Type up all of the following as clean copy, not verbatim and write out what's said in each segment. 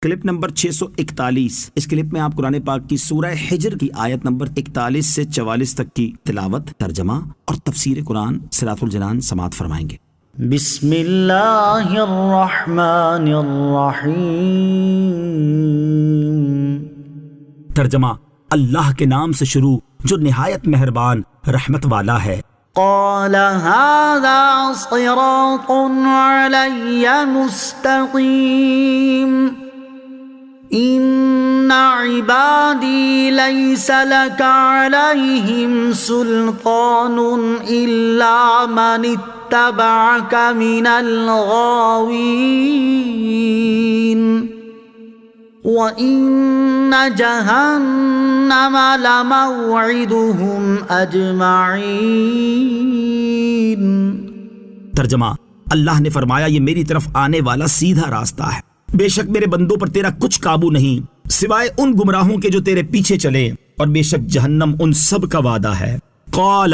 Clip number 641۔ اس clip میں آپ قرآن پاک کی سورہ حجر کی آیت نمبر 41 سے 44 تک کی تلاوت، ترجمہ اور تفسیر قرآن صراط الجنان سماعت فرمائیں گے۔ بسم اللہ الرحمن الرحیم۔ ترجمہ، اللہ کے نام سے شروع جو نہایت مہربان رحمت والا ہے۔ قال هذا صراط علی مستقیم ان عبادی لیس لک علیہم سلطان الا من اتبعک من الغاوین وَإِنَّ جَهَنَّمَ لَمَوْعِدُهُمْ أَجْمَعِينَ۔ ترجمہ، اللہ نے فرمایا یہ میری طرف آنے والا سیدھا راستہ ہے، بے شک میرے بندوں پر تیرا کچھ قابو نہیں سوائے ان گمراہوں کے جو تیرے پیچھے چلے، اور بے شک جہنم ان سب کا وعدہ ہے۔ قال،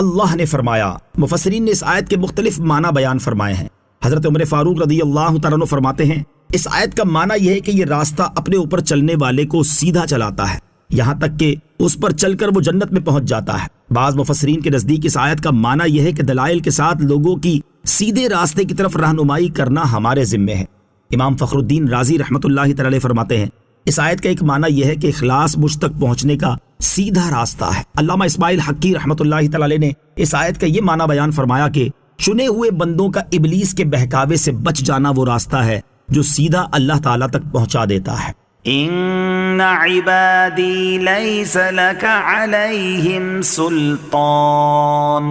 اللہ نے فرمایا۔ مفسرین نے اس آیت کے مختلف معنی بیان فرمائے ہیں۔ حضرت عمر فاروق رضی اللہ تعالیٰ عنہ فرماتے ہیں اس آیت کا معنی یہ ہے کہ یہ راستہ اپنے اوپر چلنے والے کو سیدھا چلاتا ہے، یہاں تک کہ اس پر چل کر وہ جنت میں پہنچ جاتا ہے۔ بعض مفسرین کے نزدیک اس آیت کا معنی یہ ہے کہ دلائل کے ساتھ لوگوں کی سیدھے راستے کی طرف رہنمائی کرنا ہمارے ذمے ہے۔ امام فخر الدین رازی رحمۃ اللہ تعالی علیہ فرماتے ہیں اس آیت کا ایک معنی یہ ہے کہ اخلاص مجھ تک پہنچنے کا سیدھا راستہ ہے۔ علامہ اسماعیل حقی رحمۃ اللہ تعالی علیہ نے اس آیت کا یہ معنی بیان فرمایا کہ چنے ہوئے بندوں کا ابلیس کے بہکاوے سے بچ جانا وہ راستہ ہے جو سیدھا اللہ تعالیٰ تک پہنچا دیتا ہے۔ ان عبادی لیس لک علیہم سلطان،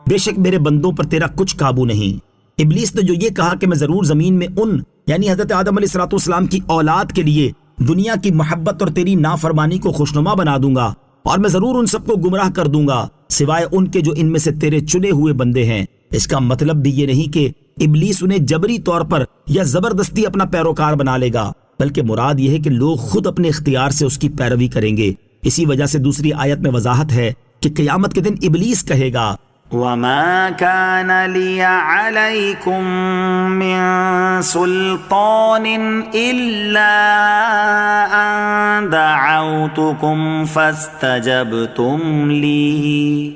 بے شک میرے بندوں پر تیرا کچھ قابو نہیں۔ ابلیس نے جو یہ کہا کہ میں ضرور زمین میں ان یعنی حضرت آدم علیہ السلام کی اولاد کے لیے دنیا کی محبت اور تیری نافرمانی کو خوشنما بنا دوں گا، اور میں ضرور ان سب کو گمراہ کر دوں گا سوائے ان کے جو ان میں سے تیرے چنے ہوئے بندے ہیں، اس کا مطلب بھی یہ نہیں کہ ابلیس انہیں جبری طور پر یا زبردستی اپنا پیروکار بنا لے گا، بلکہ مراد یہ ہے کہ لوگ خود اپنے اختیار سے اس کی پیروی کریں گے۔ اسی وجہ سے دوسری آیت میں وضاحت ہے کہ قیامت کے دن ابلیس کہے گا وَمَا كَانَ لِيَ عَلَيْكُمْ مِنْ سُلْطَانٍ إِلَّا أَنْ دَعَوْتُكُمْ فَاسْتَجَبْتُمْ لِي۔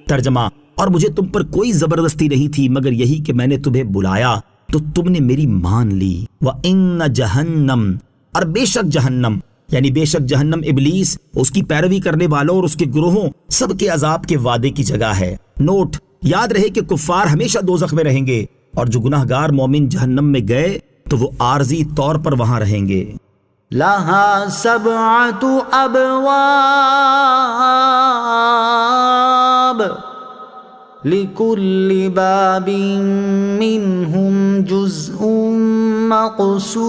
ترجمہ، اور مجھے تم پر کوئی زبردستی نہیں تھی مگر یہی کہ میں نے تمہیں بلایا تو تم نے میری مان لی۔ وَإِنَّ جَهَنَّمَ، اور بے شک جہنم یعنی بے شک جہنم ابلیس، اس کی پیروی کرنے والوں اور اس کے گروہوں سب کے عذاب کے وعدے کی جگہ ہے۔ نوٹ، یاد رہے کہ کفار ہمیشہ دوزخ میں رہیں گے، اور جو گناہ گار مومن جہنم میں گئے تو وہ عارضی طور پر وہاں رہیں گے۔ لہا سبعۃ ابواب لِكُلِّ بَابٍ مِّنْهُمْ جُزْءٌ مَّقْسُومٌ۔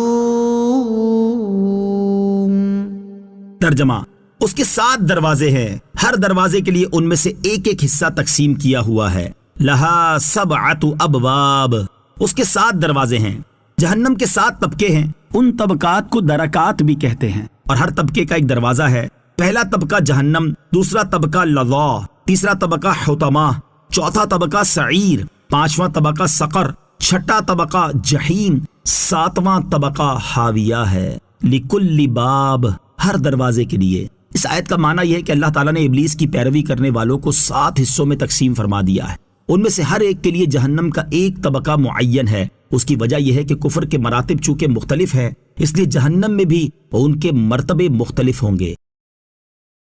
ترجمہ، اس کے 7 دروازے ہیں، ہر دروازے کے لیے ان میں سے ایک ایک حصہ تقسیم کیا ہوا ہے۔ لہا سبعۃ ابواب، اس کے 7 دروازے ہیں۔ جہنم کے 7 طبقے ہیں، ان طبقات کو درکات بھی کہتے ہیں، اور ہر طبقے کا ایک دروازہ ہے۔ پہلا طبقہ جہنم، دوسرا طبقہ لظا، تیسرا طبقہ حطمہ، چوتھا طبقہ سعیر، پانچواں طبقہ سقر، چھٹا طبقہ جہیم، 7واں طبقہ حاویہ ہے۔ لِكُلِّ باب، ہر دروازے کے لیے۔ اس آیت کا معنی یہ ہے کہ اللہ تعالیٰ نے ابلیس کی پیروی کرنے والوں کو 7 حصوں میں تقسیم فرما دیا ہے۔ ان میں سے ہر ایک کے لیے جہنم کا ایک طبقہ معین ہے۔ اس کی وجہ یہ ہے کہ کفر کے مراتب چونکہ مختلف ہیں، اس لیے جہنم میں بھی ان کے مرتبے مختلف ہوں گے۔